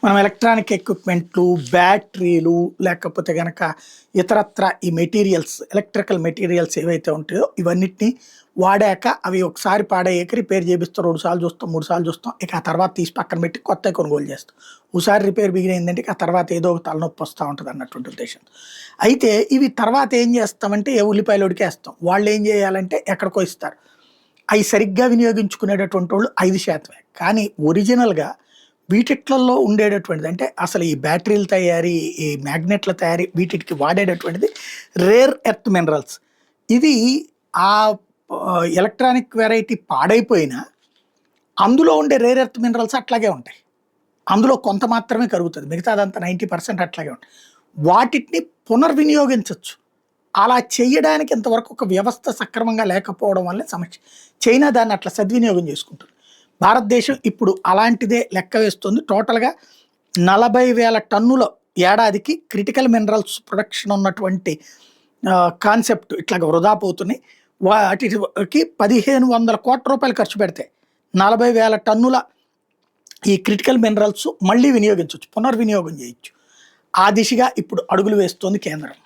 మనం ఎలక్ట్రానిక్ ఎక్విప్మెంట్లు, బ్యాటరీలు లేకపోతే గనక ఇతరత్రా ఈ మెటీరియల్స్, ఎలక్ట్రికల్ మెటీరియల్స్ ఏవైతే ఉంటాయో ఇవన్నిటిని వాడాక అవి ఒకసారి పాడయ్యాక రిపేర్ చేపిస్తాం. 2 సార్లు చూస్తాం, 3 సార్లు చూస్తాం. ఇక ఆ తర్వాత తీసి పక్కన పెట్టి కొత్తవి కొనుగోలు చేస్తాం. ఓసారి రిపేర్ బిగినయిందంటే ఇక ఆ తర్వాత ఏదో ఒక తలనొప్పి వస్తా ఉంటది అన్నటువంటి ఉద్దేశం. అయితే ఇవి తర్వాత ఏం చేస్తామంటే ఉల్లిపాయలు ఉడికేస్తాం. వాళ్ళు ఏం చేయాలంటే ఎక్కడికో ఇస్తారు. అయి సరిగ్గా వినియోగించుకునేటటువంటోళ్ళు 5% కానీ ఒరిజినల్‌గా వీటిట్లల్లో ఉండేటటువంటిది అంటే అసలు ఈ బ్యాటరీల తయారీ, ఈ మ్యాగ్నెట్ల తయారీ వీటికి వాడేటటువంటిది రేర్ ఎర్త్ మినరల్స్. ఇది ఎలక్ట్రానిక్ వెరైటీ పాడైపోయినా అందులో ఉండే రేర్ ఎర్త్ మినరల్స్ అట్లాగే ఉంటాయి. అందులో కొంత మాత్రమే కరుగుతది. మిగతాదంతా 90% అట్లాగే ఉంటాయి. వాటిని పునర్వినియోగించొచ్చు. అలా చెయ్యడానికి ఇంతవరకు ఒక వ్యవస్థ సక్రమంగా లేకపోవడం వల్లే సమస్య. చైనా దాన్ని అట్లా సద్వినియోగం చేసుకుంటుంది. భారతదేశం ఇప్పుడు అలాంటిదే లెక్క వేస్తుంది. టోటల్‌గా 40,000 టన్నుల ఏడాదికి క్రిటికల్ మినరల్స్ ప్రొడక్షన్ ఉన్నటువంటి కాన్సెప్ట్ ఇట్లాగ వృధా పోతున్నాయి. వాటికి 1,500 కోట్ల రూపాయలు ఖర్చు పెడితే 40,000 టన్నుల ఈ క్రిటికల్ మినరల్స్ మళ్ళీ వినియోగించొచ్చు. పునర్వినియోగం చేయొచ్చు. ఆ దిశగా ఇప్పుడు అడుగులు వేస్తోంది కేంద్రం.